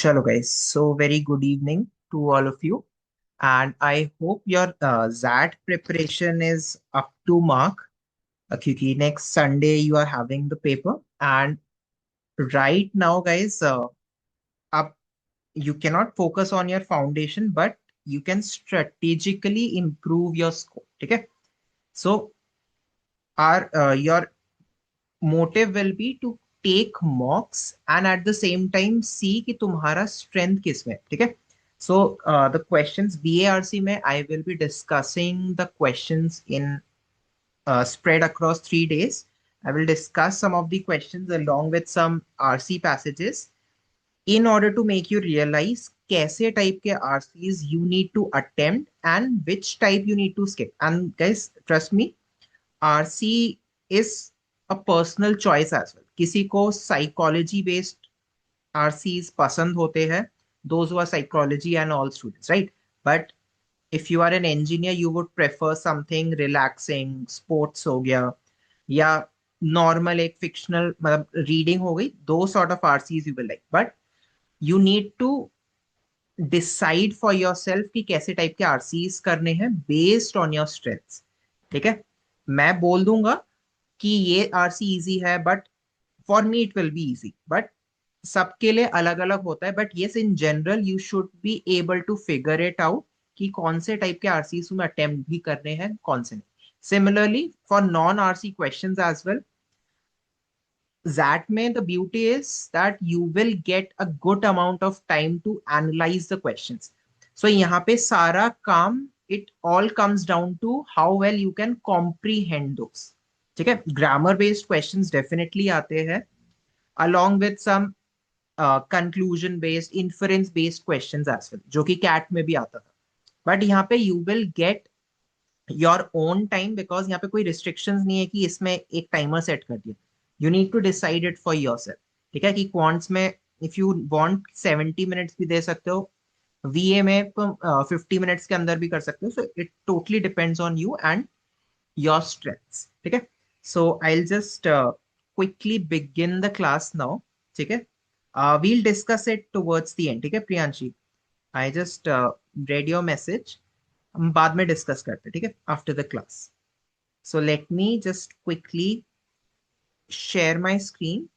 Chalo guys, so very good evening to all of you, and I hope your ZAT preparation is up to mark. क्योंकि next Sunday you are having the paper, and right now, guys, up you cannot focus on your foundation, but you can strategically improve your score. Okay, so our your motive will be to take mocks and at the same time see कि तुम्हारा strength किस में है, ठीक है. So the questions BARC में I will be discussing the questions in spread across 3 days. I will discuss some of the questions along with some RC passages in order to make you realize कैसे type के RCs you need to attempt and which type you need to skip. And guys, trust me, RC is a personal choice as well. किसी को psychology based RCs पसंद होते हैं, those who are psychology and all students, right? But if you are an engineer, you would prefer something relaxing, sports हो गया या normal एक fictional मतलब reading हो गई, those sort of RCs you will like. But you need to decide for yourself कि कैसे type के RCs करने हैं based on your strengths. ठीक है, मैं बोल दूंगा कि ये आरसी इजी है, but for me it will be easy, but सबके लिए अलग अलग होता है. But yes, in general you should be able to figure it out कि कौन से टाइप के आरसीज में अटेम्प्ट भी करने हैं, कौन से नहीं. Similarly for non RC questions as well, that में the beauty is that you will get a good amount of time to analyze the questions. So यहाँ पे सारा काम, it all comes down to how well you can comprehend those. ठीक है, grammar based questions definitely आते हैं along with some conclusion based, inference based questions as well, जो कि CAT में भी आता था. But यहाँ पे you will get your own time, because यहाँ पे कोई रिस्ट्रिक्शंस नहीं है कि इसमें एक टाइमर सेट कर दिया. You need to decide it for yourself. ठीक है, कि क्वांट्स में इफ यू वांट 70 मिनट्स भी दे सकते हो, वीए में 50 मिनट्स के अंदर भी कर सकते हो. So it totally depends on you and your strengths. ठीक है, so I will just quickly begin the class now. ठीक है, we'll discuss it towards the end. ठीक है Priyanshi, I just read your message. हम बाद में डिस्कस करते हैं, ठीक है, after the class. So let me just quickly share my screen.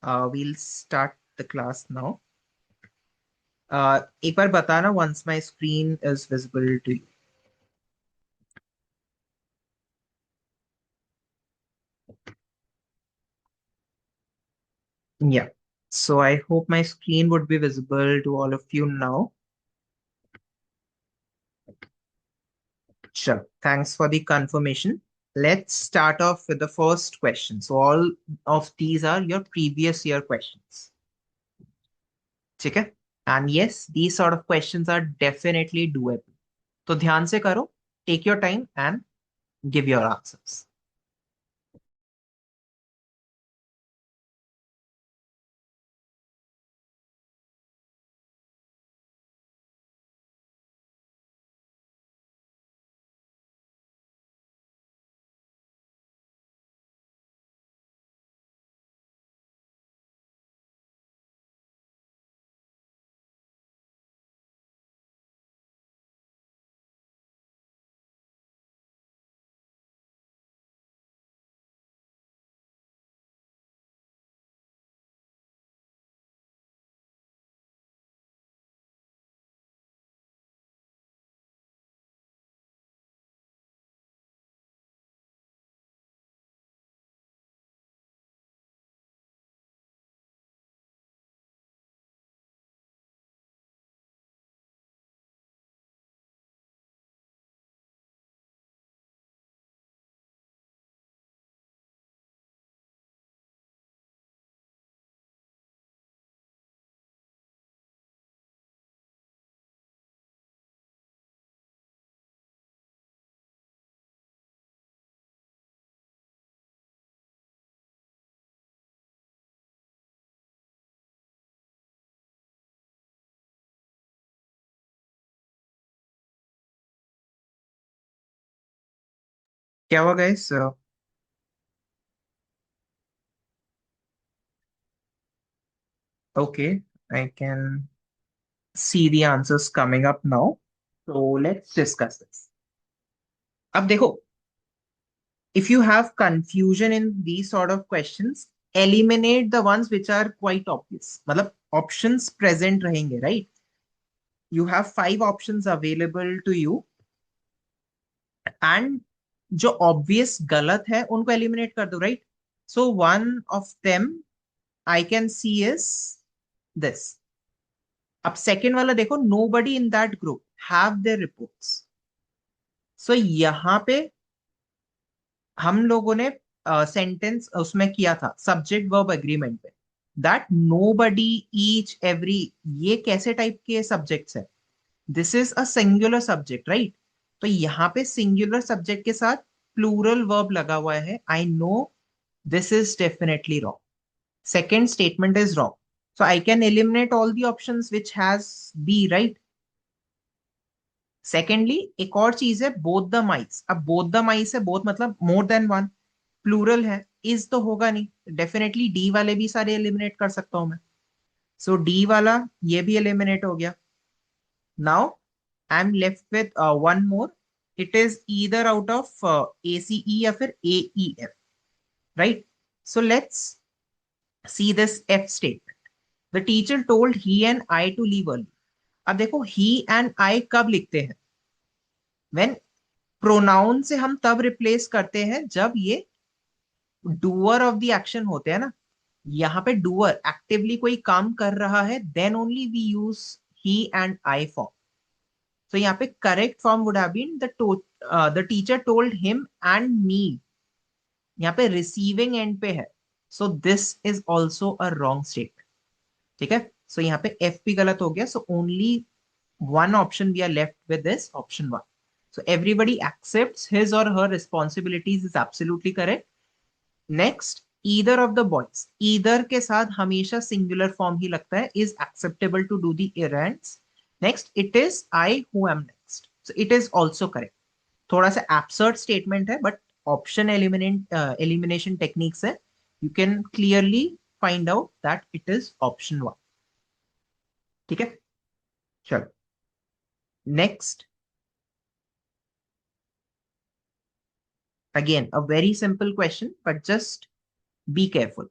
We'll start the class now. एक बार बताना once my screen is visible to you. Yeah, so I hope my screen would be visible to all of you now. Sure, thanks for the confirmation. Let's start off with the first question. So all of these are your previous year questions. ठीक है, and yes, these sort of questions are definitely doable. तो ध्यान से करो, take your time and give your answers. क्या हुआ guys? Okay, I can see the answers coming up now. So let's discuss this. अब देखो, if you have confusion in these sort of questions, eliminate the ones which are quite obvious. मतलब options present रहेंगे, right? You have 5 options available to you, and जो obvious गलत है उनको eliminate कर दो, right? So one of them I can see is this. अब second वाला देखो, nobody in that group have their reports. So यहाँ पे हम लोगों ने सेंटेंस उसमें किया था सब्जेक्ट वर्ब एग्रीमेंट पे, दैट नोबडी, ईच, एवरी, ये कैसे टाइप के सब्जेक्ट्स है? This is a singular subject, right? तो यहाँ पे सिंगुलर सब्जेक्ट के साथ प्लूरल वर्ब लगा हुआ है, I know this is definitely wrong. Second statement is wrong. So I can eliminate all the options which has B, right? Secondly, एक और चीज है, बोथ द माइस. अब बोथ द माइस है, बोथ मतलब मोर देन वन, प्लूरल है, is तो होगा नहीं. डेफिनेटली डी वाले भी सारे एलिमिनेट कर सकता हूं मैं. सो डी वाला ये भी एलिमिनेट हो गया. Now I am left with one more. It is either out of A C E या फिर A E F, right? So let's see this F statement. The teacher told he and I to leave early. अब देखो, ही and आई कब लिखते हैं? When pronoun से हम तब रिप्लेस करते हैं जब ये डूअर ऑफ द एक्शन होते हैं ना. यहाँ पे डूअर एक्टिवली कोई काम कर रहा है, then only we use he and I form. तो यहाँ पे correct form would have been the teacher told him and me. यहाँ पे रिसीविंग एंड पे है, so this is also a wrong statement. ठीक है, सो यहाँ पे एफ भी गलत हो गया. So only one option we are left with this, option one. So everybody accepts his or her responsibilities is absolutely correct. Next, either of the boys, either के साथ हमेशा singular form ही लगता है, is acceptable to do the errands. Next, it is I who am next. So it is also correct. थोड़ा सा absurd statement है, but option elimination techniques है. You can clearly find out that it is option one. ठीक है, चलो next. Again, a very simple question, but just be careful.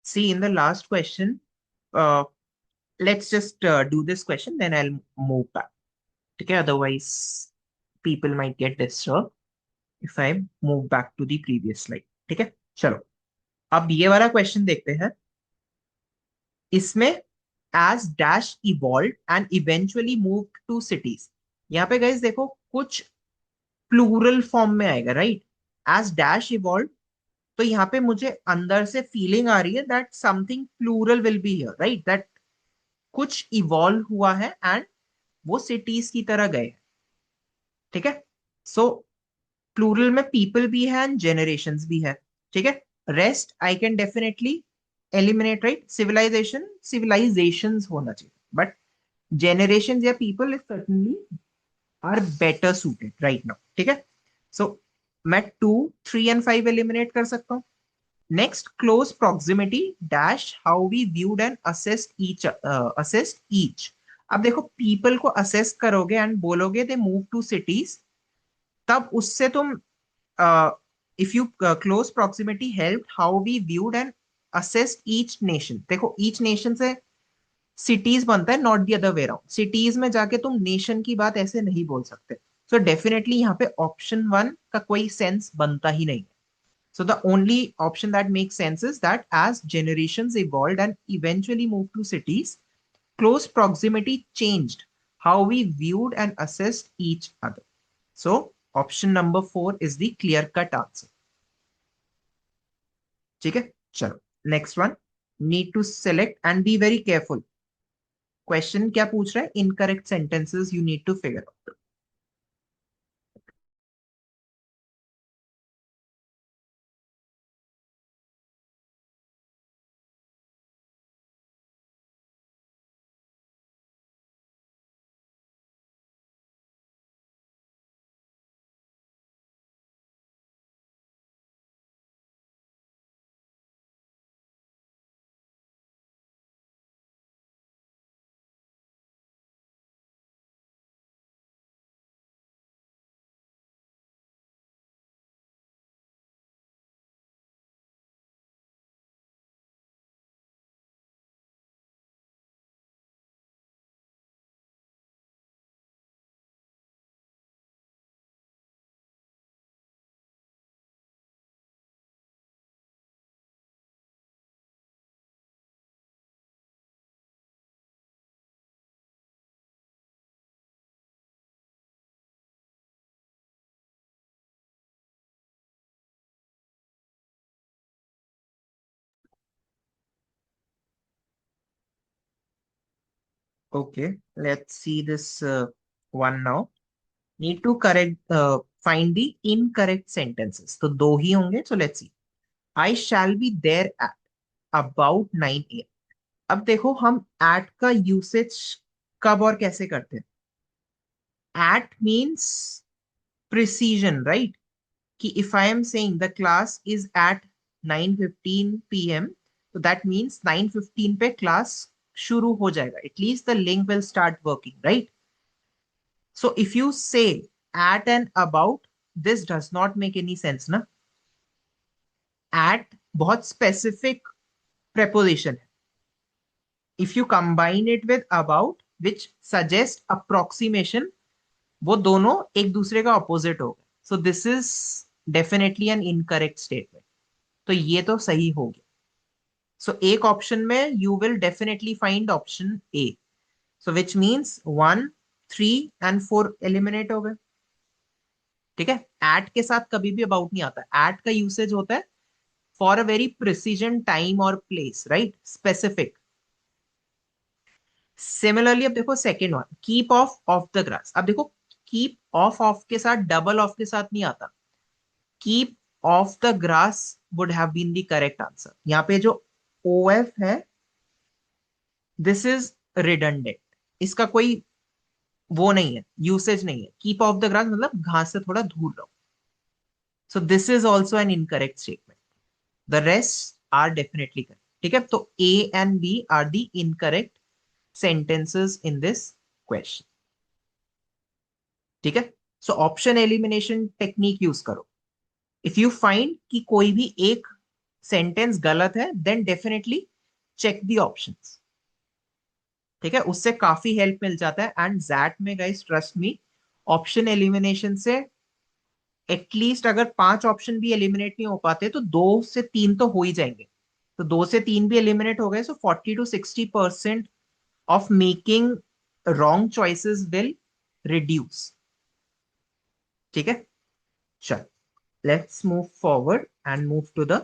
See, in the last question, uh, let's just do this question, then I'll move back. Okay, otherwise people might get disturbed if I move back to the previous slide. ठीक है, चलो अब ये वाला question देखते हैं. इसमें as dash evolved and eventually moved to cities. यहाँ पे गाइस देखो, कुछ प्लूरल फॉर्म में आएगा, राइट? as dash evolved, तो यहाँ पे मुझे अंदर से फीलिंग आ रही है that something plural will be here, right? That कुछ इवॉल्व हुआ है एंड वो सिटीज की तरह गए. ठीक है, सो प्लूरल में पीपल भी है एंड जनरेशंस भी है. ठीक है, rest I can definitely eliminate, right? Civilisations होना चाहिए, बट जनरेशंस या people is certainly are better suited right now. ठीक है, सो मैं 2, 3 एंड 5 एलिमिनेट कर सकता हूँ. Next, close proximity dash how we viewed and assessed each. अब देखो, पीपल को असेस करोगे एंड बोलोगे दे मूव टू सिटीज, तब उससे तुम if you close proximity help how we viewed and assessed each nation. देखो, ईच नेशन से सिटीज बनता है, not the other way around. Cities में जाके तुम नेशन की बात ऐसे नहीं बोल सकते. सो डेफिनेटली यहाँ पे ऑप्शन वन का कोई सेंस बनता ही नहीं. So the only option that makes sense is that as generations evolved and eventually moved to cities, close proximity changed how we viewed and assessed each other. So option number 4 is the clear cut answer. ठीक है, चलो next one. Need to select and be very careful. Question क्या पूछ रहा है? Incorrect sentences you need to figure out. Okay, let's see this one now. Need to correct find the incorrect sentences. तो दो ही होंगे. So let's see. I shall be there at about 9 a.m. अब देखो हम at का usage कब और कैसे करते हैं. At means precision, right? कि if I am saying the class is at 9:15 p.m. so that means 9:15 पे class शुरू हो जाएगा. At least the link will start working, right? So if you say at and about, this does not make any sense, na? At बहुत specific preposition है. If you combine it with about, which suggests approximation, वो दोनों एक दूसरे का opposite हो गए. So this is definitely an incorrect statement. तो ये तो सही हो गया. So एक ऑप्शन में you will definitely find option A. So which means 1, 3 and 4 eliminate हो गए. ठीक है. At के साथ कभी भी about नहीं आता. At का यूसेज होता है for a very precision time or place, right? Specific. Similarly अब देखो second one, keep off the grass. अब देखो कीप ऑफ के साथ डबल ऑफ के साथ नहीं आता. Keep off the grass would have been the correct answer. यहाँ पे जो ओ एफ है, दिस इज रिडंडेंट. इसका कोई वो नहीं है, यूसेज नहीं है. कीप ऑफ द ग्रास मतलब घास से थोड़ा दूर रहो. So this is also an incorrect statement. The rest are definitely correct. ठीक है, तो A and B are the incorrect sentences in this question. ठीक है. So option elimination technique use करो. इफ यू फाइंड कि कोई भी एक सेंटेंस गलत है, then definitely check the options. ठीक है, उससे काफी हेल्प मिल जाता है. एंड दैट में guys trust me, option elimination से एटलीस्ट अगर 5 ऑप्शन भी एलिमिनेट नहीं हो पाते तो 2 से 3 तो हो ही जाएंगे. तो 2 से 3 भी एलिमिनेट हो गए, सो 40 to 60% of making wrong choices will reduce. ठीक है, चल let's move forward and move to the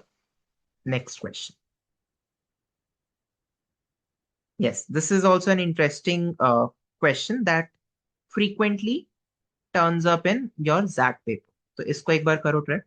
next question. Yes, this is also an interesting question that frequently turns up in your ZAT paper. तो इसको एक बार करो try.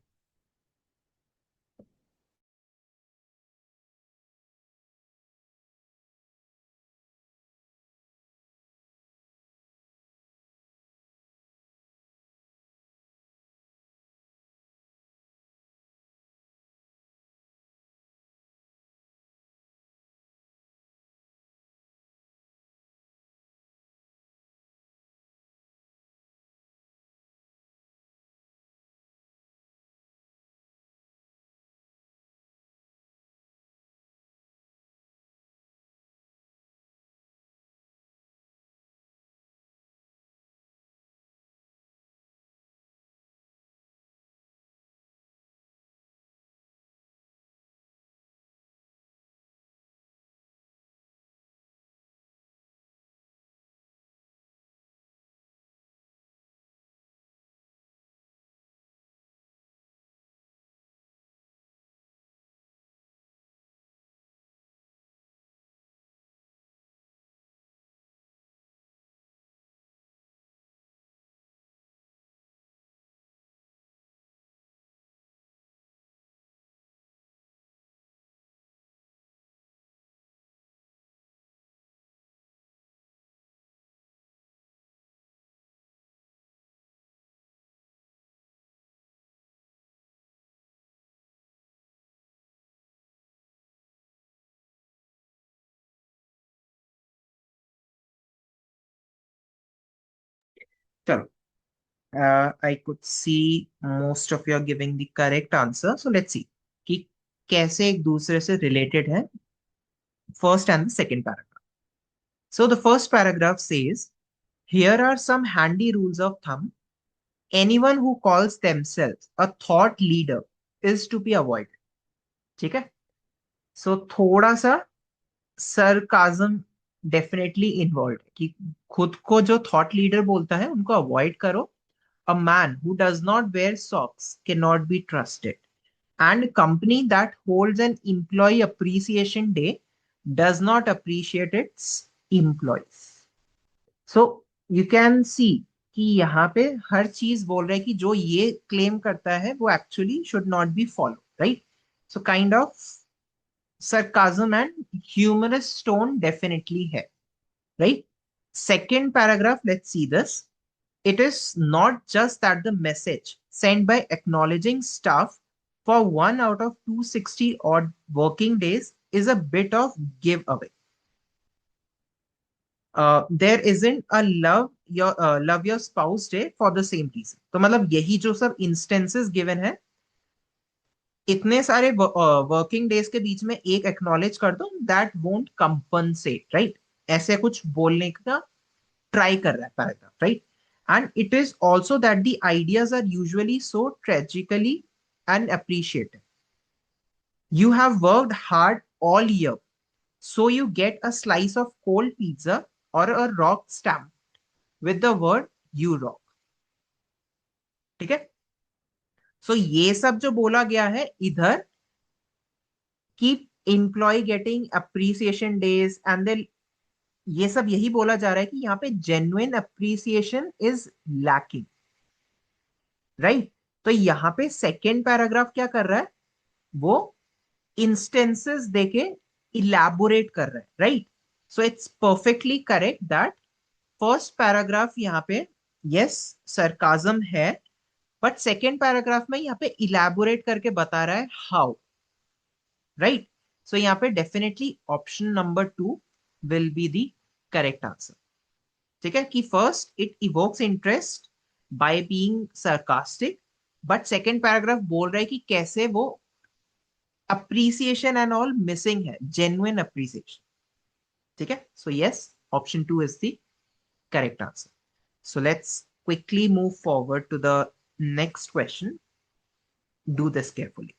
चलो, I could see most of you are giving the correct answer. So let's see कि कैसे एक दूसरे से related है first and the second paragraph. So the first paragraph says, here are some handy rules of thumb. Anyone who calls themselves a thought leader is to be avoided. ठीक है? So थोड़ा सा सरकाजम डेफिनेटली इन्वॉल्व है कि खुद को जो thought leader बोलता है उनको अवॉइड करो. A man who does not wear socks cannot be trusted. And a company that holds an employee appreciation day does not appreciate its employees. So you can see कि यहाँ पे हर चीज बोल रहा है कि जो ये क्लेम करता है वो actually should not be follow, right? So kind of sarcasm and humorous tone definitely है, right? Second paragraph, let's see this. It is not just that the message sent by acknowledging staff for 1 out of 260 odd working days is a bit of giveaway. There isn't a love your spouse day for the same reason. तो मतलब यही जो सब instances given है, इतने सारे working days के बीच में एक एक्नॉलेज कर दो, दैट वोंट कंपनसेट, राइट? ऐसे कुछ बोलने का ट्राई कर रहा है paragraph, right? And it is also that the ideas are usually so tragically and appreciated. You have worked hard all year, so you get a slice of cold pizza or a rock stamp with the word you rock. ठीक है? So ये सब जो बोला गया है इधर कि employ getting appreciation days and then ये सब यही बोला जा रहा है कि यहाँ पे genuine appreciation is lacking, right? तो यहाँ पे सेकेंड पैराग्राफ क्या कर रहा है, वो इंस्टेंसेस देके इलैबोरेट कर रहा है, right? So it's perfectly correct that first paragraph यहाँ पे यस सरकाजम है, बट सेकेंड पैराग्राफ में यहाँ पे इलैबोरेट करके बता रहा है हाउ, राइट? सो यहाँ पे definitely option number 2 will be the correct answer. ठीक है? कि first it evokes interest by being sarcastic, but second paragraph बोल रहा है कि कैसे वो अप्रिसिएशन एंड ऑल मिसिंग है, जेन्युइन अप्रिसिएशन. ठीक है? So yes, option 2 is the correct answer. So let's quickly move forward to the next question. Do this carefully.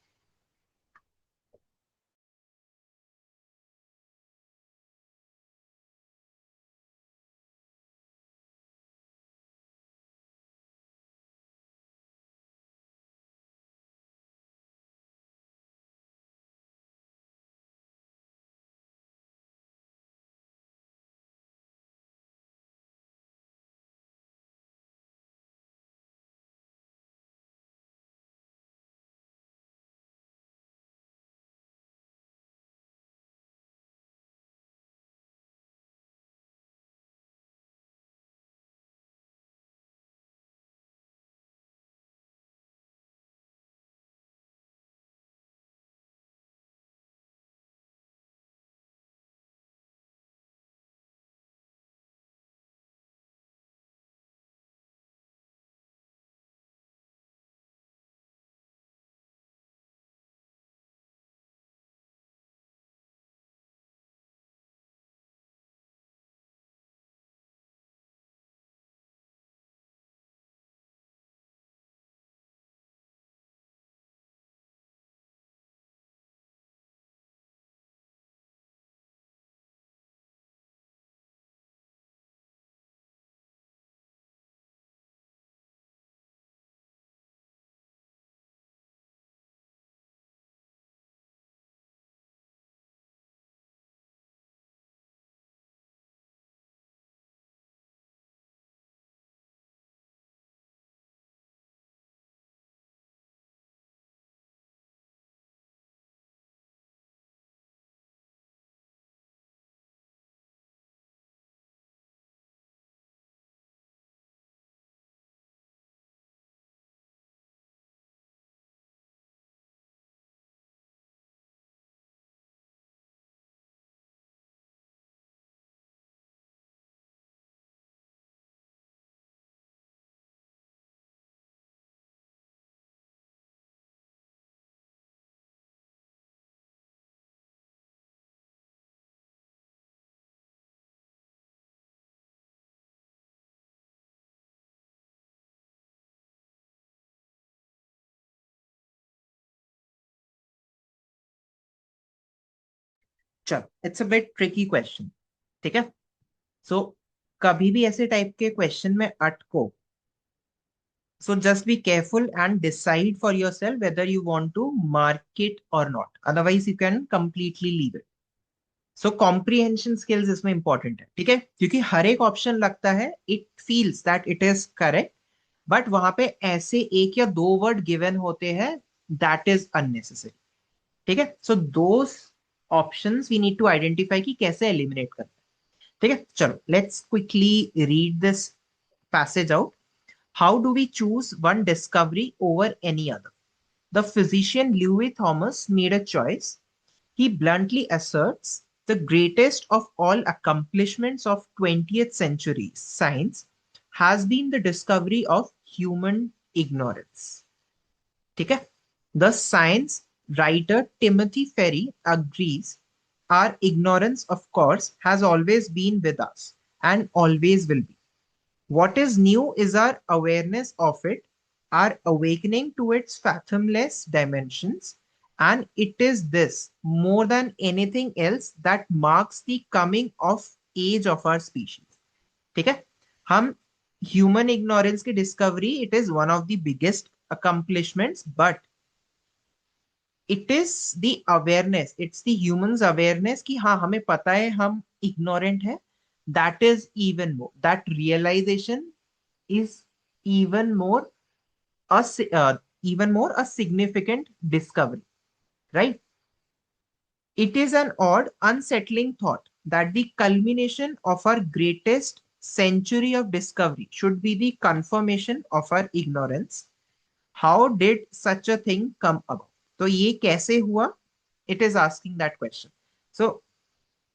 चलो it's a bit tricky question, ठीक है। सो कभी भी ऐसे टाइप के क्वेश्चन में अटको, so just be careful and decide for yourself whether you want to mark it or not. Otherwise, you can completely leave it. So comprehension skills इसमें important है, ठीक है, क्योंकि हर एक ऑप्शन लगता है it feels that it is correct, but वहां पे ऐसे एक या दो वर्ड गिवन होते हैं दैट इज अननेसेसरी, ठीक है। So those options we need to identify कि कैसे एलिमिनेट करना है, ठीक है। चलो let's quickly read this passage out. How do we choose one discovery over any other? The physician Louis Thomas made a choice. He bluntly asserts the greatest of all accomplishments of 20th century science has been the discovery of human ignorance. ठीक है? The science writer Timothy Ferry agrees our ignorance, of course, has always been with us and always will be. What is new is our awareness of it, our awakening to its fathomless dimensions, and it is this more than anything else that marks the coming of age of our species. ठीक है, हम human ignorance की discovery, it is one of the biggest accomplishments, but it is the awareness, it's the humans awareness कि हाँ हमें पता है हम ignorant है, that is even more, that realization is even more even more a significant discovery, right? It is an odd, unsettling thought that the culmination of our greatest century of discovery should be the confirmation of our ignorance. How did such a thing come about? तो ये कैसे हुआ? It is asking that question. So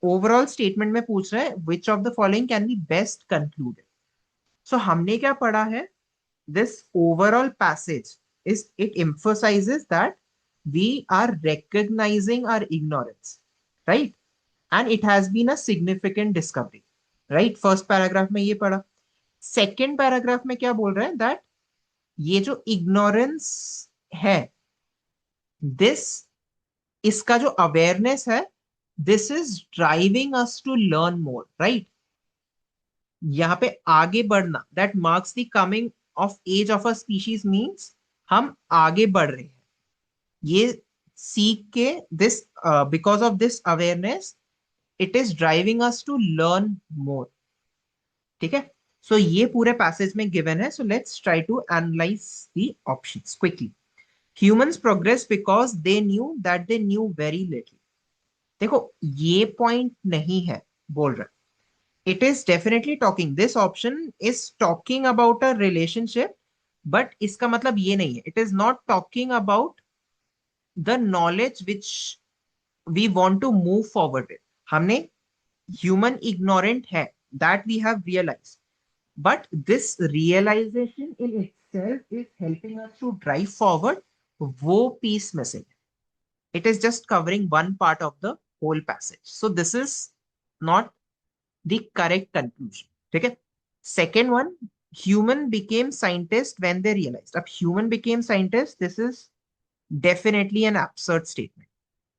overall statement में पूछ रहा है which of the following can be best concluded. So हमने क्या पढ़ा है? This overall passage is it emphasizes that we are recognizing our ignorance, right? And it has been a significant discovery, right? First paragraph में ये पढ़ा. Second paragraph में क्या बोल रहा है? That ये जो ignorance है, this इसका जो awareness है, this is driving us to learn more, right? यहाँ पे आगे बढ़ना, that marks the coming of age of a species means हम आगे बढ़ रहे हैं ये सीख के, this because of this awareness it is driving us to learn more, ठीक है। सो ये पूरे पैसेज में गिवन है, so let's try to analyse the options quickly. Humans progress because they knew that they knew very little. देखो ये point नहीं है बोल रहा, it is definitely talking, this option is talking about a relationship, but इसका मतलब ये नहीं है, it is not talking about the knowledge which we want to move forward with. हमने human ignorant है, that we have realized, but this realization in itself is helping us to drive forward, वो piece missing, it is just covering one part of the whole passage, so this is not the correct conclusion, ठीक है। Second one, human became scientist when they realized, अब human became scientist, this is definitely an absurd statement.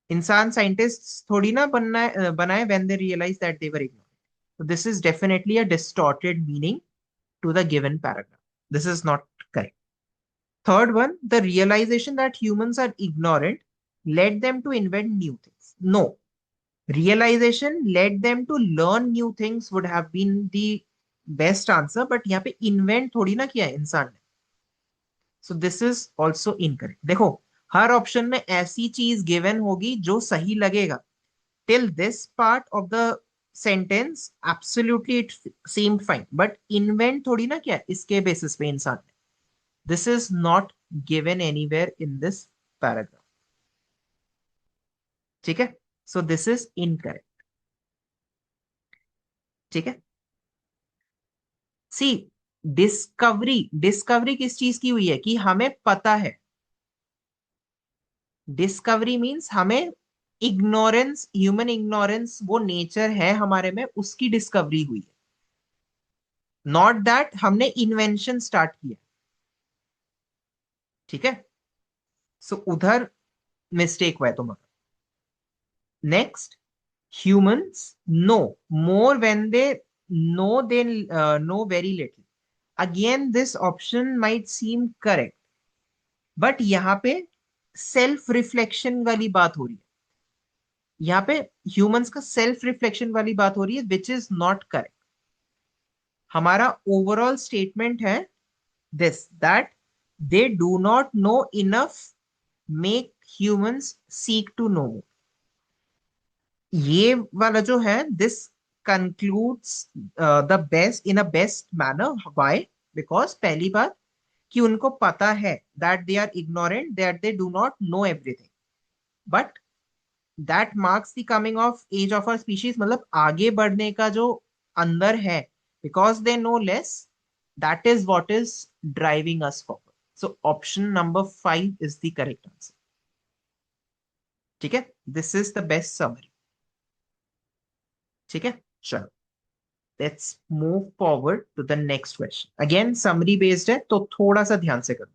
इंसान scientist थोड़ी ना बनाए when they realized that they were ignorant. So this is definitely a distorted meaning to the given paragraph. This is not correct. Third one, the realization that humans are ignorant led them to invent new things. No, realization led them to learn new things would have been the best answer, but यहाँ पे invent थोड़ी ना किया है इंसान ने. So this is also incorrect. देखो हर option में ऐसी चीज गिवन होगी जो सही लगेगा. Till this part of the sentence absolutely it seemed fine, but invent थोड़ी ना क्या है इसके बेसिस पे इंसान ने. This is not given anywhere in this paragraph. ठीक है, so this is incorrect. ठीक है, सी डिस्कवरी, डिस्कवरी किस चीज की हुई है कि हमें पता है. डिस्कवरी मींस हमें इग्नोरेंस, ह्यूमन इग्नोरेंस वो नेचर है हमारे में, उसकी डिस्कवरी हुई है, नॉट दैट हमने इन्वेंशन स्टार्ट किया. ठीक है, सो उधर मिस्टेक हुआ है तुम्हारा. Next, Humans know more when they know very little. Again, this option might seem correct, but यहाँ पे सेल्फ रिफ्लेक्शन वाली बात हो रही है. यहाँ पे ह्यूमंस का सेल्फ रिफ्लेक्शन वाली बात हो रही है, विच इज नॉट करेक्ट. हमारा ओवरऑल स्टेटमेंट है this, that they do not know enough make humans seek to know. ये वाला जो है, this concludes the best in a best manner. Why? Because पहली बात कि उनको पता है that they are ignorant, that they do not know everything. But that marks the coming of age of our species, मतलब आगे बढ़ने का जो अंदर है, because they know less, that is what is driving us forward. So option number 5 is the correct answer. ठीक है, this is the best summary. ठीक है, चलो let's move forward to the next question. Again summary based है, तो थोड़ा सा ध्यान से करना.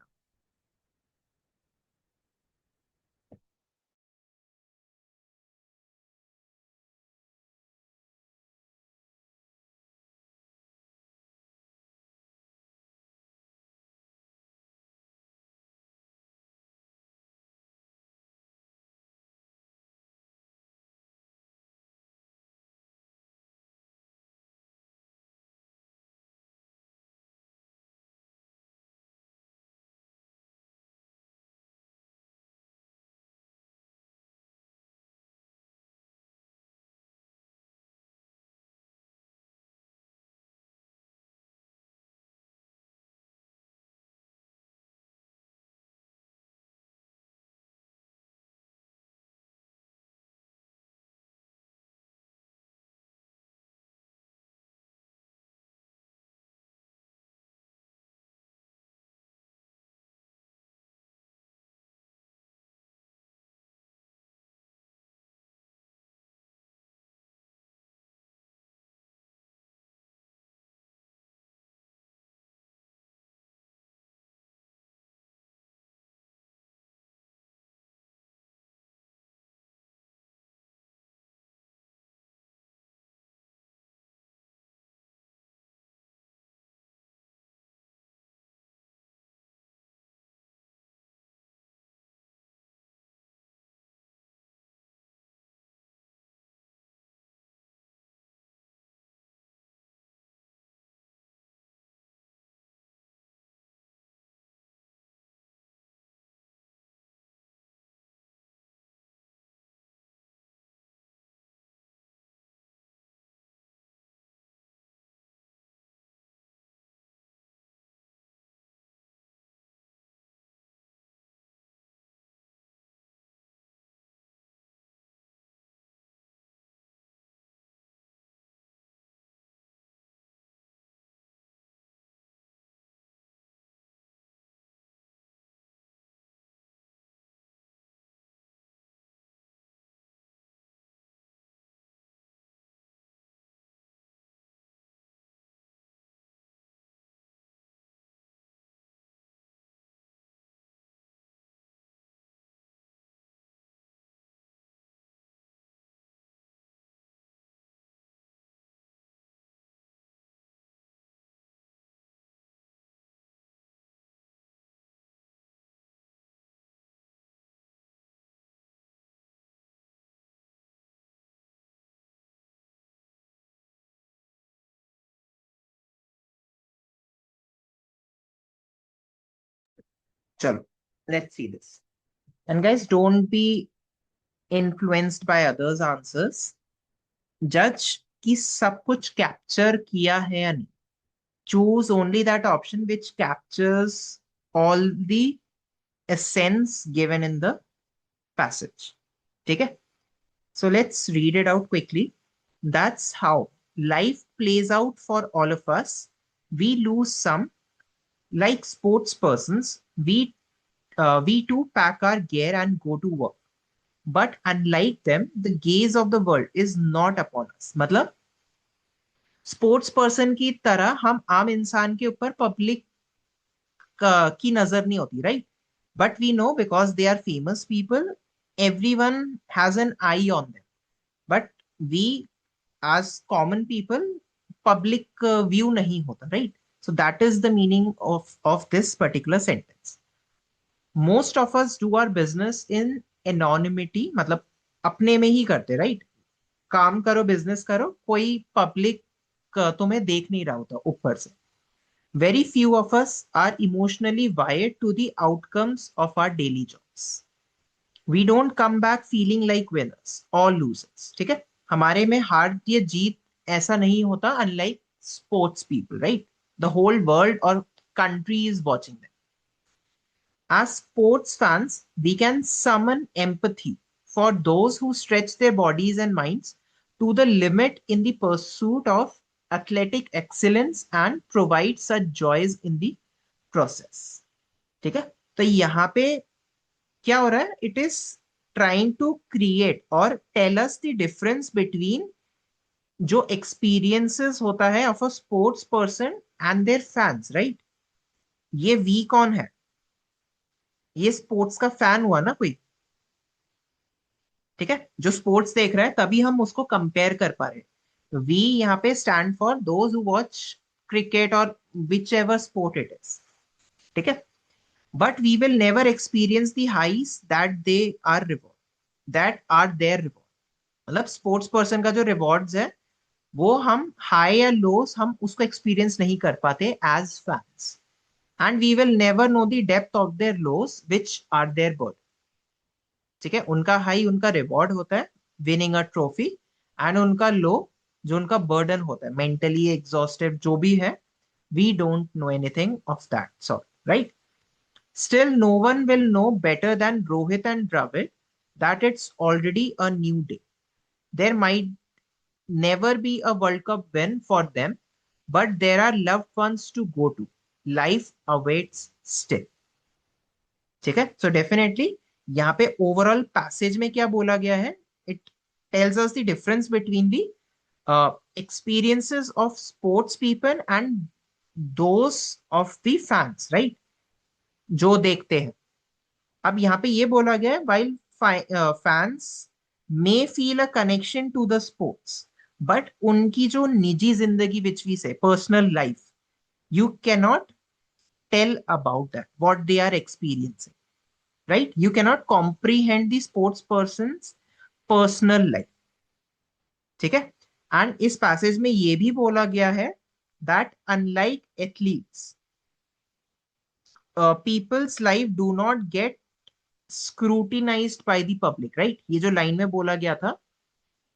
चलो let's see this. And guys, don't be influenced by others answers. जज कि सब कुछ कैप्चर किया है या नहीं. Choose only that option which captures all the essence given in the passage. ठीक है, so let's read it out quickly. That's how life plays out for all of us. We lose some, like sports persons. We too pack our gear and go to work. But unlike them, the gaze of the world is not upon us. मतलब sports person की तरह हम आम इंसान के ऊपर public की नजर नहीं होती, right? But we know because they are famous people, every one has an eye on them. But we as common people public view नहीं होता, right? So that is the meaning of this particular sentence. Most of us do our business in anonymity, मतलब अपने में ही करते, right? काम करो, business करो, कोई पब्लिक तुम्हें देख नहीं रहा होता ऊपर से. Very few of us are emotionally wired to the outcomes of our daily jobs. We don't come back feeling like winners or losers. ठीक है? हमारे में हार या जीत ऐसा नहीं होता, unlike sports people, right? The whole world or country is watching them. As sports fans, we can summon empathy for those who stretch their bodies and minds to the limit in the pursuit of athletic excellence and provide such joys in the process. ठीक है? तो यहाँ पे क्या हो रहा है? It is trying to create और tell us the difference between जो एक्सपीरियंसेस होता है of a sports person and their fans, right? ये वी कौन है? ये स्पोर्ट्स का फैन हुआ ना कोई, ठीक है, जो स्पोर्ट्स देख रहा है, तभी हम उसको कंपेयर कर पा रहे हैं. वी यहाँ पे stand for those who watch cricket और whichever sport it is. ठीक है? But we will never experience the highs that they are reward, that are their reward. मतलब स्पोर्ट्स पर्सन का जो रिवॉर्ड्स है, वो हम हाई या लोस हम उसको एक्सपीरियंस नहीं कर पाते as fans. And we will never know the depth of their loss which are their bird. ठीक है? उनका हाई उनका रिवॉर्ड होता है, विनिंग अ ट्रॉफी, एंड उनका लो जो उनका बर्डन होता है, मेंटली एग्जॉस्टेड जो भी है, we don't know anything of that sort, right? Still, no one will know better than Rohit and Dravid that it's already a new day. There might never be a World Cup win for them, but there are loved ones to go to. Life awaits still. ठीक है? So definitely यहाँ पे overall passage में क्या बोला गया है? It tells us the difference between the experiences of sports people and those of the fans, right? जो देखते हैं. अब यहाँ पे ये बोला गया है, while fans may feel a connection to the sports, but उनकी जो निजी जिंदगी which we say personal life, you cannot tell about that, what they are experiencing, right? You cannot comprehend the sports person's personal life. ठीक है? And इस passage में ये भी बोला गया है that unlike athletes, people's life do not get scrutinized by the public, right? ये जो लाइन में बोला गया था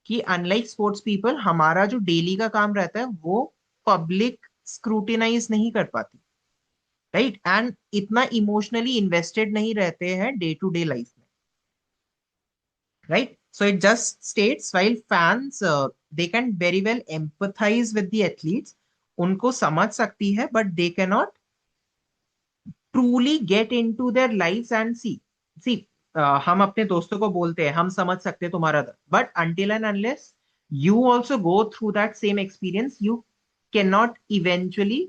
कि अनलाइक स्पोर्ट्स पीपल, हमारा जो डेली का काम रहता है वो पब्लिक स्क्रूटिनाइज नहीं कर पाती, राइट? एंड इतना इमोशनली इन्वेस्टेड नहीं रहते हैं डे टू डे लाइफ में, right? So it just states while fans they can very well empathise with the athletes, उनको समझ सकती है, but they can not truly get into their lives and see. See, हम अपने दोस्तों को बोलते हैं हम समझ सकते हैं तुम्हारा दर्द, but until and unless you also go through that same experience, you cannot eventually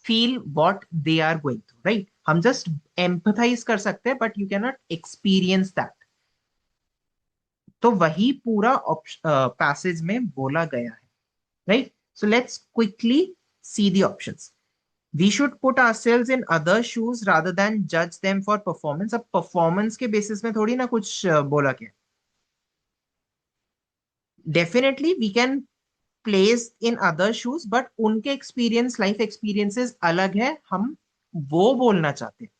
feel what they are going through, right? हम just empathize कर सकते हैं, but you cannot experience that. तो वही पूरा पैसेज में बोला गया है, right? So let's quickly see the options. We should put ourselves in other shoes rather than judge them for performance. अब परफॉर्मेंस के बेसिस में थोड़ी ना कुछ बोला गया. Definitely we can place in other shoes, but उनके एक्सपीरियंस, लाइफ एक्सपीरियंसेस अलग है, हम वो बोलना चाहते हैं.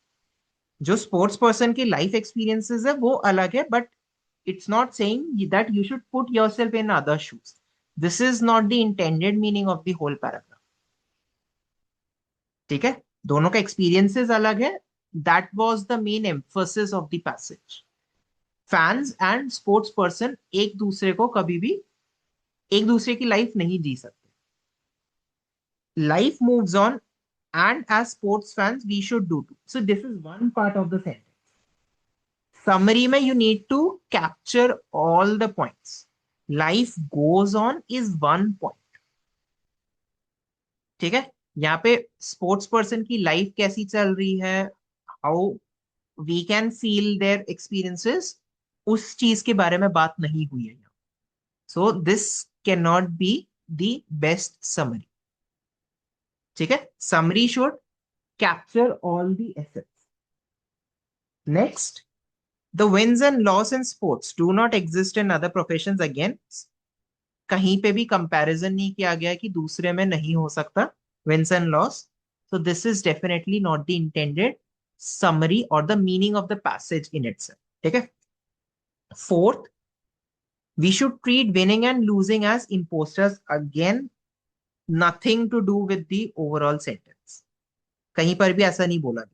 जो स्पोर्ट्स पर्सन की लाइफ एक्सपीरियंसेस है वो अलग है, but it's not saying that you should put yourself in other shoes. This is not the intended meaning of the whole paragraph. ठीक है? दोनों का एक्सपीरियंसेस अलग है. That was the main emphasis of the passage. Fans and sports person एक दूसरे को कभी भी एक दूसरे की लाइफ नहीं जी सकते. Life moves on and as sports fans we should do too. So this is one part of the sentence. Summary में you need to capture all the points. Life goes on is one point. ठीक है? यहाँ पे sports person की life कैसी चल रही है, how we can feel their experiences, उस चीज के बारे में बात नहीं हुई है यहाँ. So this can not be the best summary. ठीक है, summary should capture all the assets. Next, the wins and loss in sports do not exist in other professions. Again, कहीं पे भी कंपैरिजन नहीं किया गया कि दूसरे में नहीं हो सकता wins and loss. So this is definitely not the intended summary और the meaning of the passage in itself. ठीक है. Fourth, we should treat winning and losing as impostors. Again, nothing to do with the overall sentence. कहीं पर भी ऐसा नहीं बोला गया.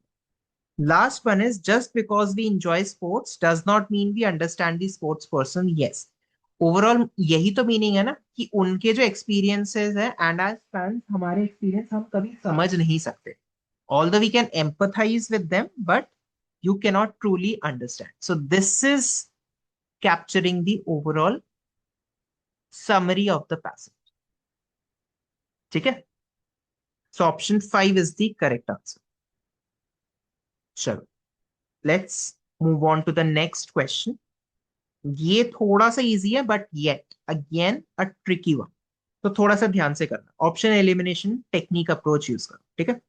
Last one is, just because we enjoy sports does not mean we understand the sports person. Yes. Overall यही तो meaning है ना कि उनके जो एक्सपीरियंसेस है एंड एज फैंस हमारे एक्सपीरियंस हम कभी समझ नहीं सकते. Although we can empathise with them but you cannot truly understand. So this is capturing the overall summary of the passage. ठीक है. So option 5 is the correct answer. चलो, let's move on to the next question. ये थोड़ा सा easy है but yet again a tricky one. तो थोड़ा सा ध्यान से करना. Option elimination technique approach use करो. ठीक है.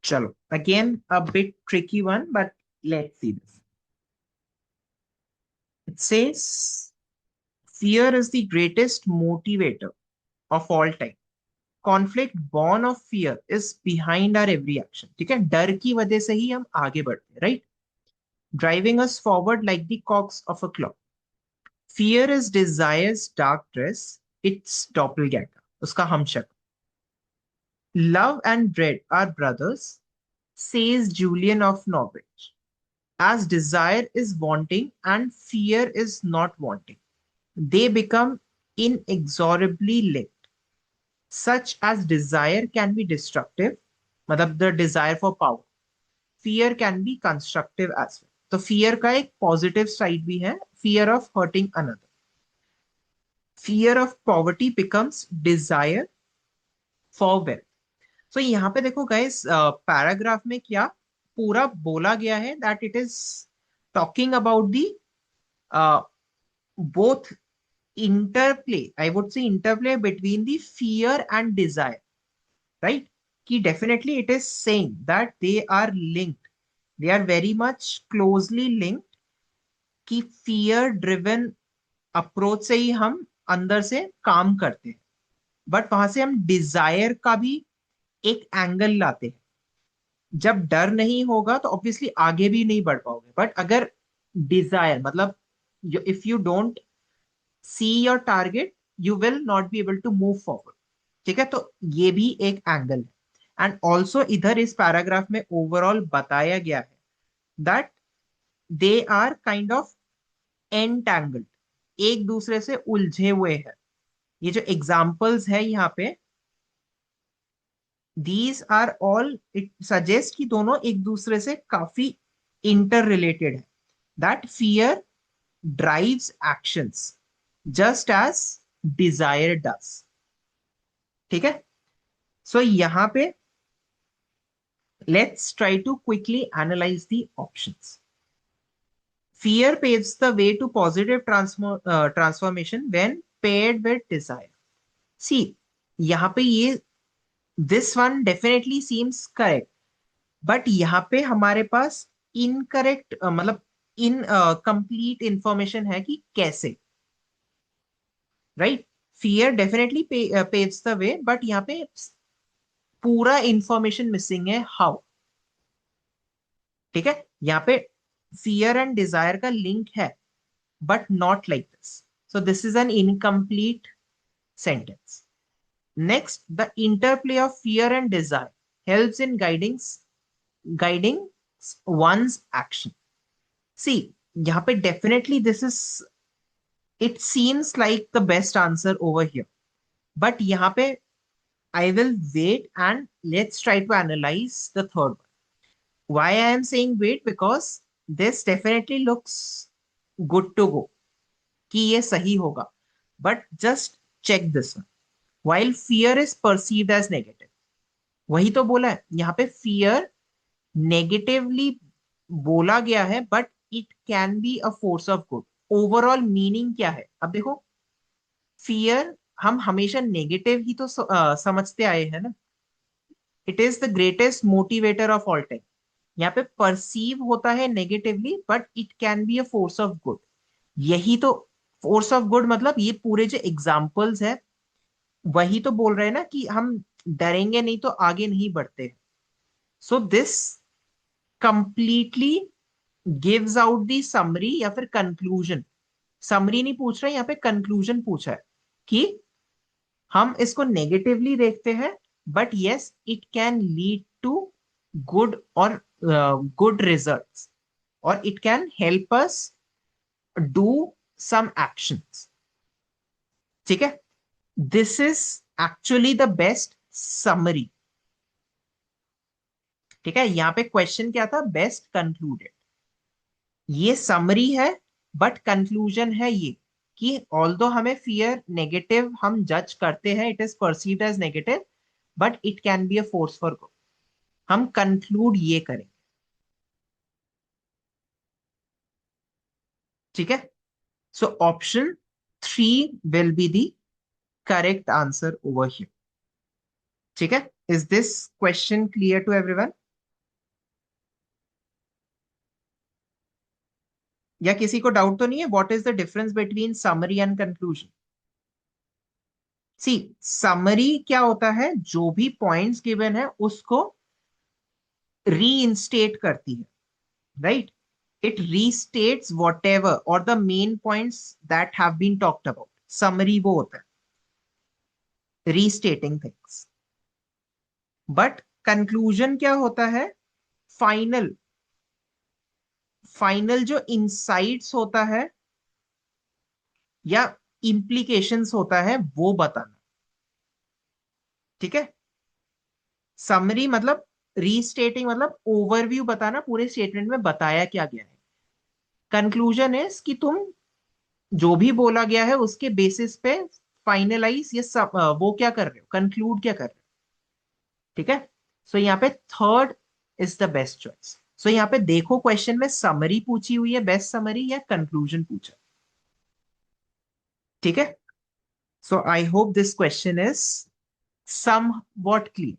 चलो, again a bit tricky one but let's see this. It says fear is the greatest motivator of all time. Conflict born of fear is behind our every action. ठीक है, डर की वजह से ही हम आगे बढ़ते हैं. Right. Driving us forward like the cogs of a clock. Fear is desire's dark dress, its doppelganger, उसका हम शक्ल. Love and dread are brothers, says Julian of Norwich. As desire is wanting and fear is not wanting, they become inexorably linked. Such as desire can be destructive, मतलब the desire for power. Fear can be constructive as well. तो fear का एक positive side भी है, fear of hurting another. Fear of poverty becomes desire for wealth. So यहाँ पे देखो guys, paragraph में क्या पूरा बोला गया है that it is talking about the both interplay, I would say interplay between the fear and desire, right? Ki definitely it is saying that they are linked. They are very much closely linked. कि fear driven approach से ही हम अंदर से काम करते हैं, but वहां से हम डिजायर का भी एक एंगल लाते हैं. जब डर नहीं होगा तो ऑब्वियसली आगे भी नहीं बढ़ पाओगे, बट अगर डिजायर मतलब if you don't see your target you will not be able to move forward. ठीक है, तो ये भी एक एंगल है. एंड ऑल्सो इधर इस पैराग्राफ में ओवरऑल बताया गया है that they are kind of entangled, एक दूसरे से उलझे हुए हैं. ये जो एग्जाम्पल्स है यहाँ पे, these are all, it suggest कि दोनों एक दूसरे से काफी इंटर रिलेटेड है. That fear drives actions just as desire does. ठीक है, सो यहाँ पे let's try to quickly analyse the options. Fear paves the way to positive transformation when paired with desire. See, यहाँ पे ये this one definitely seems correct, but यहाँ पे हमारे पास incorrect मतलब incomplete information है कि कैसे, right? Fear definitely paves the way, but यहाँ पे पूरा information missing है how. ठीक है, यहाँ पे fear and desire का link है, but not like this. So this is an incomplete sentence. Next, the interplay of fear and desire helps in guiding one's action. See, यहाँ पे definitely this is, it seems like the best answer over here. But यहाँ पे I will wait and let's try to analyze the third one. Why I am saying wait? Because this definitely looks good to go कि ये सही होगा, but just check this one. While fear is perceived as negative, वही तो बोला है यहाँ पे, फियर नेगेटिवली बोला गया है, but it can be a force of good. Overall meaning क्या है? अब देखो, फियर हम हमेशा नेगेटिव ही तो समझते आए हैं ना. It is the greatest motivator of all time. यहाँ पे परसीव होता है negatively, but it can be a force of good. यही तो फोर्स ऑफ गुड मतलब ये पूरे जो एग्जाम्पल्स है वही तो बोल रहे हैं ना कि हम डरेंगे नहीं तो आगे नहीं बढ़ते. So this completely gives out the summary या फिर कंक्लूजन. समरी नहीं पूछ रहे, यहाँ पे कंक्लूजन पूछा है कि हम इसको नेगेटिवली देखते हैं, but yes it can lead to good और गुड रिजल्ट्स, और it can help us do some actions. ठीक है, this is actually the best summary. ठीक है, यहां पे क्वेश्चन क्या था? Best concluded. ये समरी है, बट कंक्लूजन है ये कि ऑल्दो हमें फियर नेगेटिव हम जज करते हैं, it is perceived as negative, but it can be a force for good. हम कंक्लूड ये करेंगे. ठीक है, so option 3 will be the correct answer over here. ठीक है, is this question clear to everyone? या किसी को डाउट तो नहीं है? What is the difference between summary and conclusion? See, summary क्या होता है? जो भी पॉइंट्स गिवन है उसको रीइंस्टेट करती है, right? It restates whatever और the main points that have been talked about. Summary वो होता है रीस्टेटिंग थिंग्स. बट कंक्लूजन क्या होता है? फाइनल फाइनल जो इंसाइट्स होता है या इम्प्लीकेशंस होता है वो बताना. ठीक है, समरी मतलब रीस्टेटिंग मतलब ओवरव्यू बताना, पूरे स्टेटमेंट में बताया क्या गया है. कंक्लूजन इज कि तुम जो भी बोला गया है उसके बेसिस पे फाइनलाइज ये सब वो क्या कर रहे हो, कंक्लूड क्या कर रहे हो. ठीक है, सो यहाँ पे third is the best choice. So यहाँ पे देखो क्वेश्चन में समरी पूछी हुई है, बेस्ट समरी या कंक्लूजन पूछा। ठीक है। So I hope this question is somewhat clear.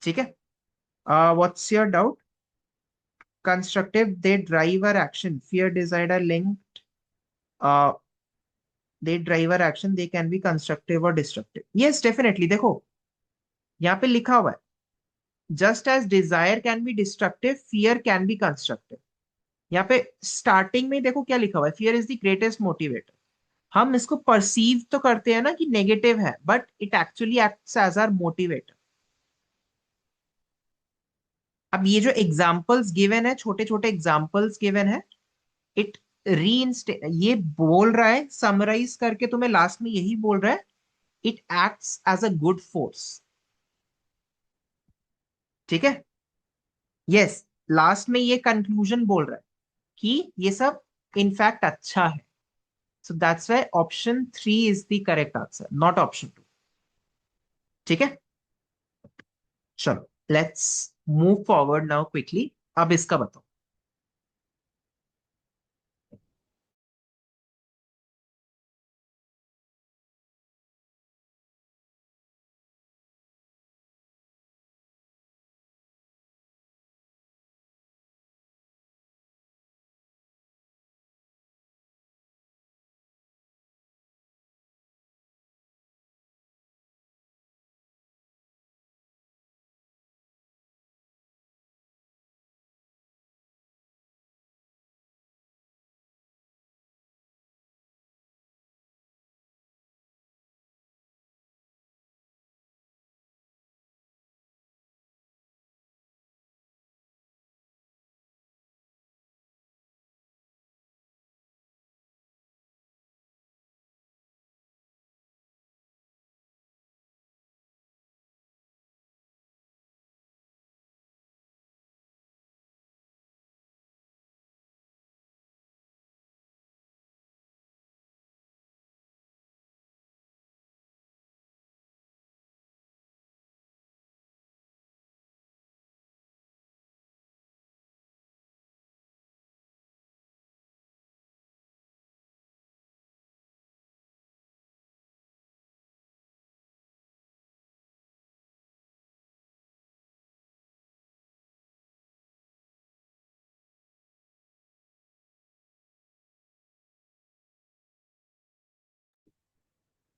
ठीक है। What's your doubt? Constructive, they drive our action. Fear, desire are linked. uh, they drive our action. They can be constructive or destructive. Yes, definitely. देखो यहाँ पे लिखा हुआ है, just as desire can be destructive, fear can be constructive. यहाँ पे starting में देखो क्या लिखा हुआ है, fear is the greatest motivator. हम इसको परसीव तो करते हैं ना कि नेगेटिव है, but it actually acts as our motivator. अब ये जो एग्जाम्पल्स गिवन है, छोटे छोटे एग्जाम्पल्स गिवन है, इट ये बोल रहा है, समराइज करके तुम्हें लास्ट में यही बोल रहा है, it acts as a good force. ठीक है। यस, लास्ट में ये कंक्लूजन बोल रहा है कि ये सब इनफैक्ट अच्छा है। So that's why option 3 is the correct answer, not option 2। ठीक है। चलो, let's move forward now quickly. अब इसका बताओ।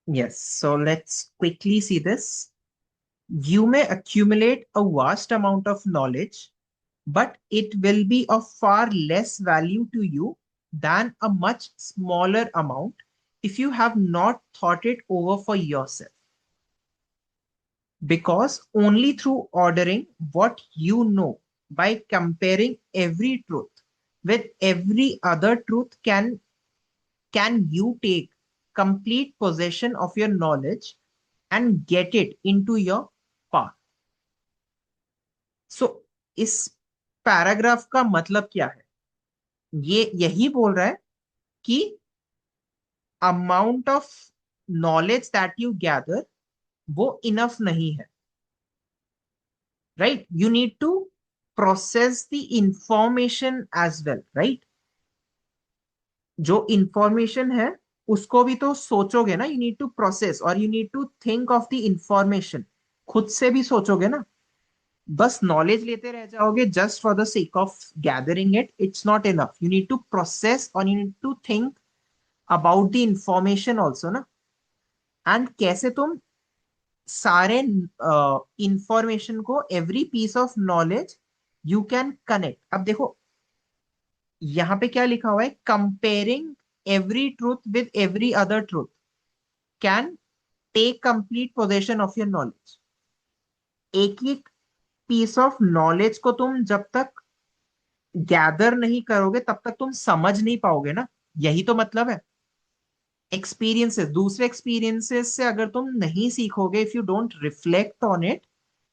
Yes, so let's quickly see this. You may accumulate a vast amount of knowledge, but it will be of far less value to you than a much smaller amount if you have not thought it over for yourself. Because only through ordering what you know by comparing every truth with every other truth can you take complete possession of your knowledge and get it into your path. सो इस paragraph का मतलब क्या है? ये यही बोल रहा है कि amount of knowledge that you gather वो इनफ नहीं है। Right, you need to process the information as well. Right, जो इंफॉर्मेशन है उसको भी तो सोचोगे ना, यू नीड टू प्रोसेस और you need to think of the information. खुद से भी सोचोगे ना, बस नॉलेज लेते रह जाओगे just for the sake of gathering it, it's not enough. You need to process और you need to think about the information also ना। एंड कैसे तुम सारे इंफॉर्मेशन को, every piece of knowledge you can connect. अब देखो यहाँ पे क्या लिखा हुआ है, comparing every truth with every other truth can take complete possession of your knowledge. एक एक पीस ऑफ नॉलेज को तुम जब तक गैदर नहीं करोगे तब तक तुम समझ नहीं पाओगे ना। यही तो मतलब है। एक्सपीरियंसेस, दूसरे एक्सपीरियंसेस से अगर तुम नहीं सीखोगे, if you don't reflect on it,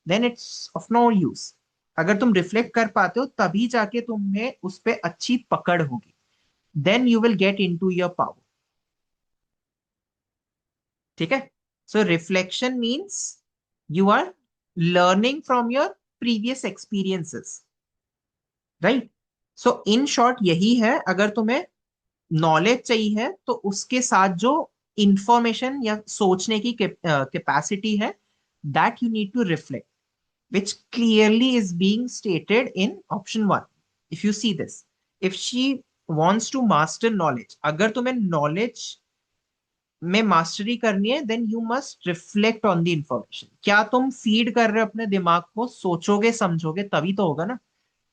then it's of no use. अगर तुम रिफ्लेक्ट कर पाते हो तभी जाके तुम्हें उस पर अच्छी पकड़ होगी, then you will get into your power. ठीक है। So reflection means you are learning from your previous experiences. Right? So in short यही है, अगर तुम्हें नॉलेज चाहिए तो उसके साथ जो इंफॉर्मेशन या सोचने की कैपेसिटी है, that you need to reflect, which clearly is being stated in option 1. If you see this, if she wants to master knowledge, अगर तुम्हें knowledge में मास्टरी करनी है, then you must reflect on the information. क्या तुम feed कर रहे हो अपने दिमाग को, सोचोगे समझोगे तभी तो होगा ना.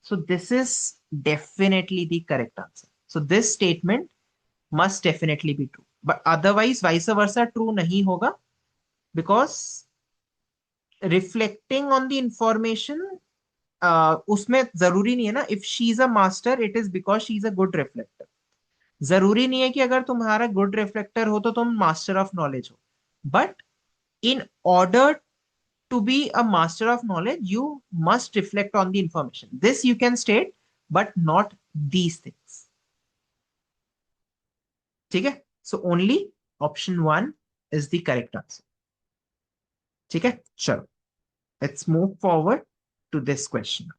So this is definitely the correct answer. So this statement must definitely be true. But otherwise vice versa true नहीं होगा, because reflecting on the information, उसमें जरूरी नहीं है ना, if she is a master it is because she is a good reflector. जरूरी नहीं है कि अगर तुम्हारा गुड रिफ्लेक्टर हो तो तुम मास्टर ऑफ नॉलेज हो. But in order to be a master of knowledge you must reflect on the information. This you can state, but not these things. ठीक है? So only option one is the correct answer. ठीक है, चलो let's move forward to this question.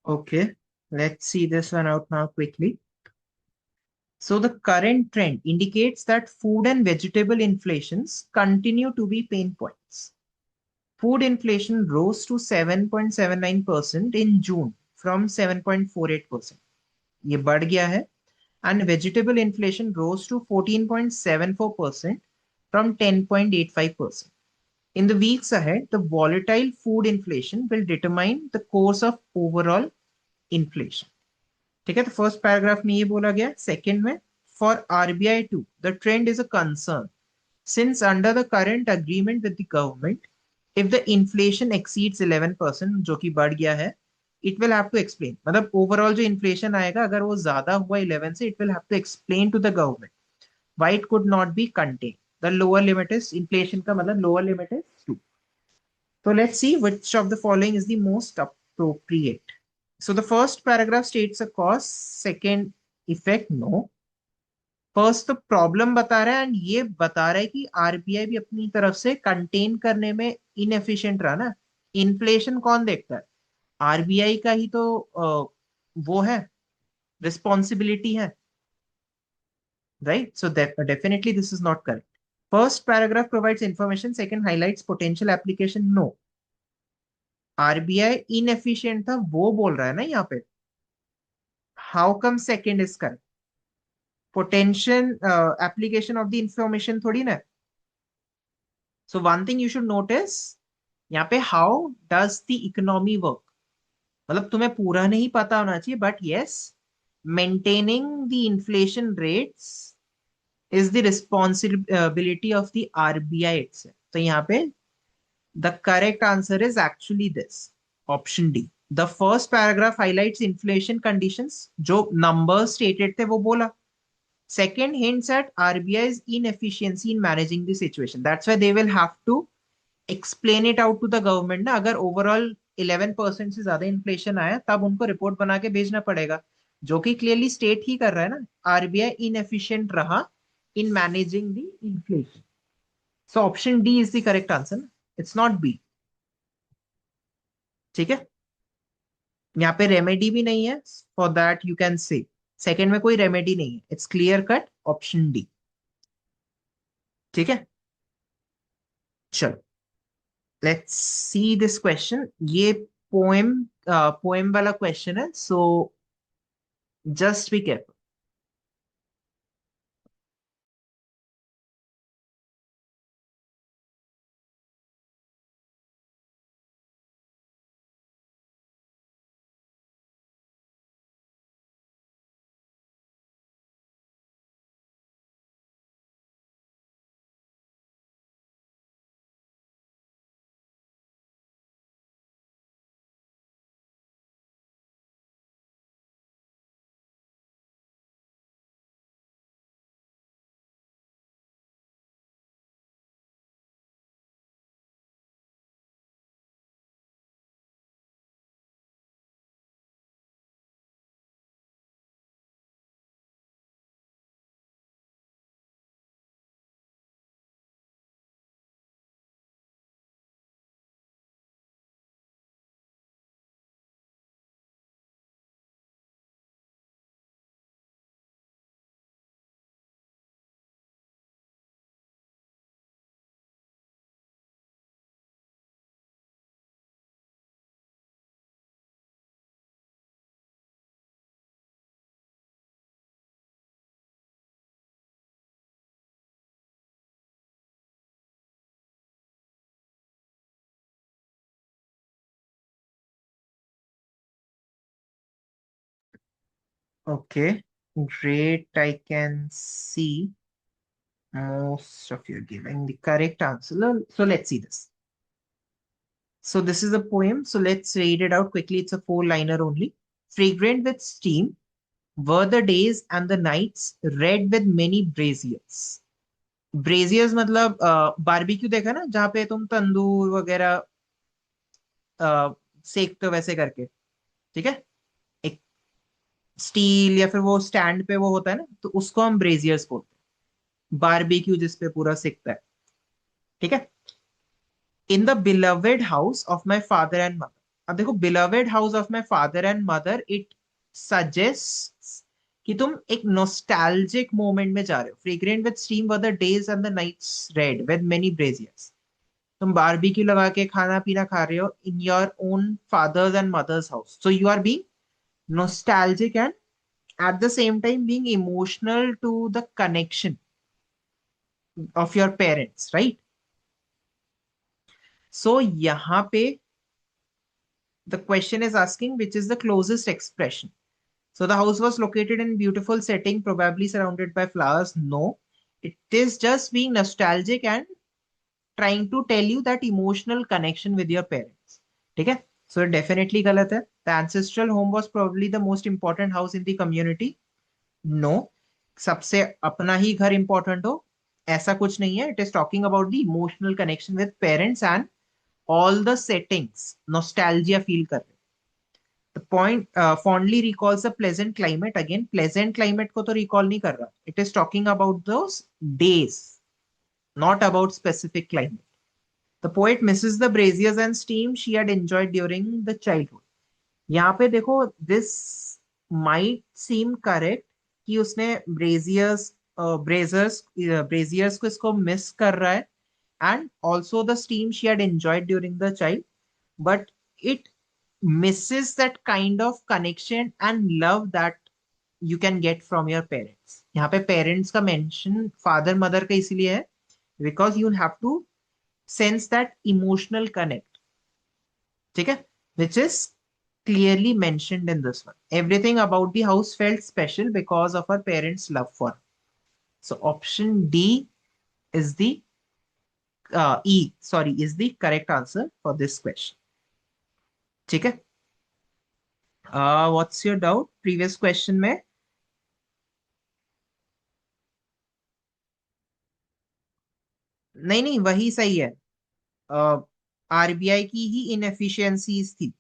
Okay, let's see this one out now quickly. So the current trend indicates that food and vegetable inflations continue to be pain points. Food inflation rose to 7.79% in June from 7.48%. ये बढ़ गया है. And vegetable inflation rose to 14.74% from 10.85%. In the weeks ahead, the volatile food inflation will determine the course of overall inflation. ठीक है, तो first paragraph में ये बोला गया. सेकंड में, for RBI to the trend is a concern since under the current agreement with the government if the inflation exceeds 11%, जो कि बढ़ गया है, it will have to explain. मतलब ओवरऑल जो इन्फ्लेशन आएगा अगर वो ज्यादा हुआ 11 से, it will have to explain to the government why it could not be contain. The lower limit is inflation का मतलब lower limit is 2. So let's see which of the following is the most appropriate. So the first paragraph states a cause, second effect, no. First तो problem बता रहा है and ये बता रहा है कि आरबीआई भी अपनी तरफ से कंटेन करने में इनएफिशिएंट रहा ना. इन्फ्लेशन कौन देखता है? आरबीआई का ही तो वो है, रिस्पॉन्सिबिलिटी है. Right? So definitely this is not correct. First paragraph provides information, second highlights potential application, no. RBI inefficient था वो बोल रहा है ना यहाँ पे. How come second is correct? Potential application of the information थोड़ी ना. So one thing you should notice यहाँ पे, how does the economy work? मतलब तुम्हें पूरा नहीं पता होना चाहिए, but yes, maintaining the inflation rates is the responsibility of the RBI itself. तो यहाँ पे the correct answer is actually this, option D. The first paragraph highlights inflation conditions. जो numbers stated थे वो बोला. Second hints at RBI's inefficiency in managing the situation. That's why they will have to explain it out to the government ना. अगर overall 11% से ज्यादा inflation आया तब उनको report बना के भेजना पड़ेगा, जो कि clearly state ही कर रहा है ना, RBI inefficient रहा in managing the inflation. So option D is the correct answer. It's not B. ठीक है, यहाँ पे रेमेडी भी नहीं है, for that you can say second में कोई रेमेडी नहीं है, it's clear cut option D. ठीक है, चलो लेट्स सी दिस क्वेश्चन। ये पोएम पोएम वाला क्वेश्चन है, so just be careful. Okay, great, I can see most of you giving the correct answer. So let's see this. So this is a poem, so let's read it out quickly. It's a four-liner only. Fragrant with steam were the days and the nights, red with many braziers. ब्रेजियर्स मतलब barbecue देखा ना, जहाँ पे तुम तंदूर वगैरह सेकते हो वैसे करके। ठीक है, एक स्टील या फिर वो स्टैंड पे वो होता है ना, तो उसको हम ब्रेजियर्स बोलते हैं, बारबेक्यू जिसपे पूरा सेकता है। ठीक है, in the beloved house of my father and mother. अब देखो, beloved house of my father and mother, it suggest कि तुम एक नोस्टैल्जिक मोमेंट में जा रहे हो। Fragrant with steam were the days and the nights, red with many braziers. तुम बारबेक्यू लगा के खाना पीना खा रहे हो in your own father's and mother's house, so you are being nostalgic and at the same time being emotional to the connection of your parents, right? So यहाँ पे the question is asking which is the closest expression. So the house was located in beautiful setting, probably surrounded by flowers. No, it is just being nostalgic and trying to tell you that emotional connection with your parents. ठीक है, so definitely गलत है. The ancestral home was probably the most important house in the community. No, सबसे अपना ही घर important हो ऐसा कुछ नहीं है. It is talking about the emotional connection with parents and all the settings, nostalgia feel कर रहे. The point fondly recalls a pleasant climate. Again pleasant climate को तो रिकॉल नहीं कर रहा, it is talking about those days, not about specific climate. The poet misses the braziers and steam she had enjoyed during the childhood. यहाँ पे देखो, this might seem correct कि उसने ब्रेजियर्स को इसको मिस कर रहा है, and also the steam she had enjoyed during the child, but it misses that kind of connection and love that you can get from your parents. यहाँ पे parents का मेंशन फादर मदर का इसीलिए है because you have to sense that emotional connect. ठीक है? Which is clearly mentioned in this one. Everything about the house felt special because of her parents' love for her. So option D is the is the correct answer for this question. ठीक है? What's your doubt? Previous question में नहीं नहीं वही सही है. RBI की ही inefficiencies थी.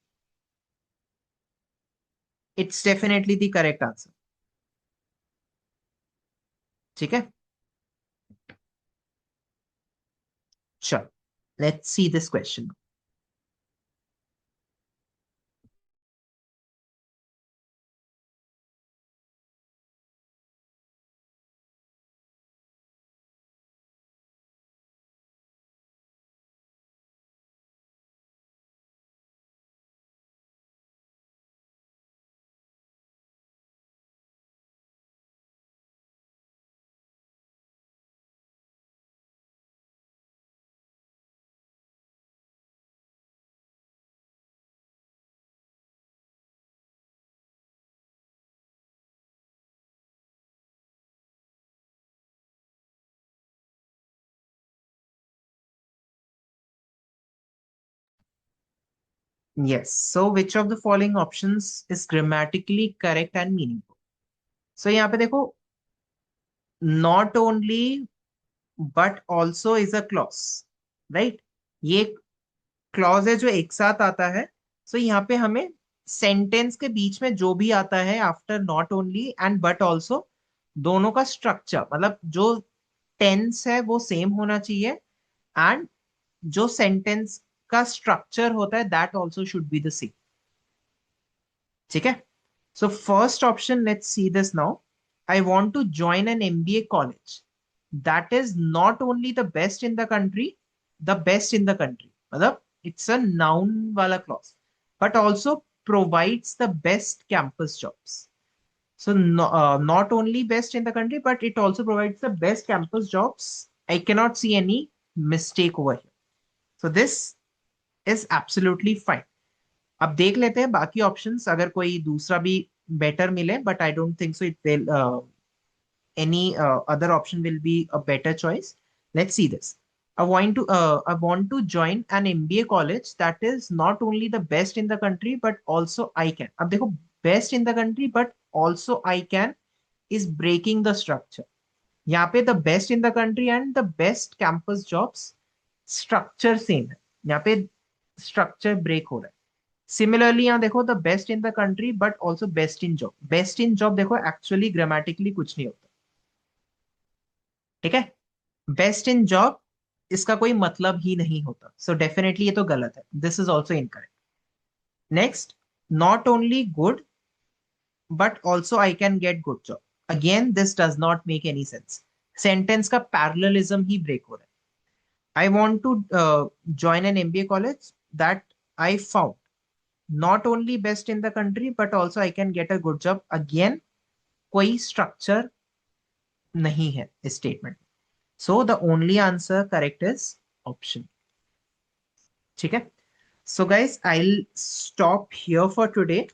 It's definitely the correct answer. ठीक है. चलो let's see this question. Yes. So which of the following options is grammatically correct and meaningful? So यहाँ पे देखो, not only but also is a clause, right? ये clause है जो एक साथ आता है. सो यहाँ पे हमें सेंटेंस के बीच में जो भी आता है after not only and but also, दोनों का स्ट्रक्चर मतलब जो टेंस है वो सेम होना चाहिए, एंड जो सेंटेंस का स्ट्रक्चर होता है that also should be the same. ठीक है. So first option, let's see this now. I want to join an MBA college that is not only the best in the country, the best in the country मतलब it's a noun wala clause, but also provides the best campus jobs. So not only best in the country, but it also provides the best campus jobs. I cannot see any mistake over here. So this is absolutely fine. अब देख लेते हैं बाकी options अगर कोई दूसरा भी better मिले, but I don't think so it will any other option will be a better choice. Let's see this. I want to join an MBA college that is not only the best in the country but also I can. अब देखो, best in the country but also I can is breaking the structure. यहाँ पे the best in the country and the best campus jobs structure same है. यहाँ पे structure break हो रहा है. सिमिलरली यहाँ देखो, the best in the country but also best in job. Best in job देखो एक्चुअली ग्रामेटिकली कुछ नहीं होता. ठीक है. बेस्ट इन जॉब इसका कोई मतलब ही नहीं होता. सो डेफिनेटली ये तो गलत है. This is also incorrect. Next, not only good but also I can get good job. Again this does not make any sense. Sentence का पैरेललिज्म ही ब्रेक हो रहा है. I want to join an MBA college that I found not only best in the country but also I can get a good job. Again कोई structure नहीं है इस statement. So the only answer correct is option. ठीक है. So guys I will stop here for today.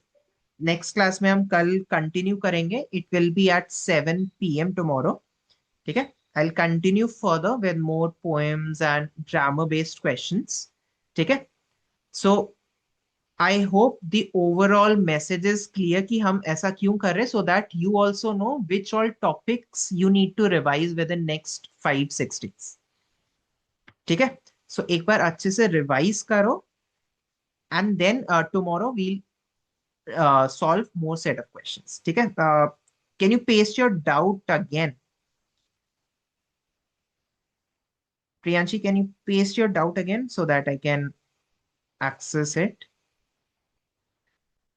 Next class में हम कल continue करेंगे. It will be at 7 p.m. Tomorrow. ठीक है. I will continue further with more poems and grammar based questions. ठीक है. So I hope the overall message is clear कि हम ऐसा क्यों कर रहे हैं, so that you also know which all topics you need to revise with in next 5-6 days. ठीक है. सो एक बार अच्छे से रिवाइज करो, and then tomorrow we'll solve more set of questions. ठीक है. Can you paste your doubt again? Priyanshi, can you paste your doubt again so that I can access it?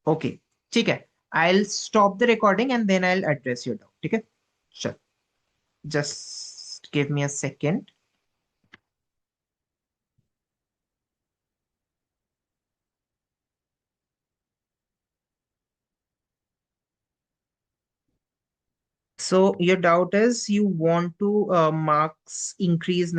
Okay. ठीक है. I'll stop the recording and then I'll address your doubt. ठीक है. Sure. Just give me a second. So your doubt is you want to marks increase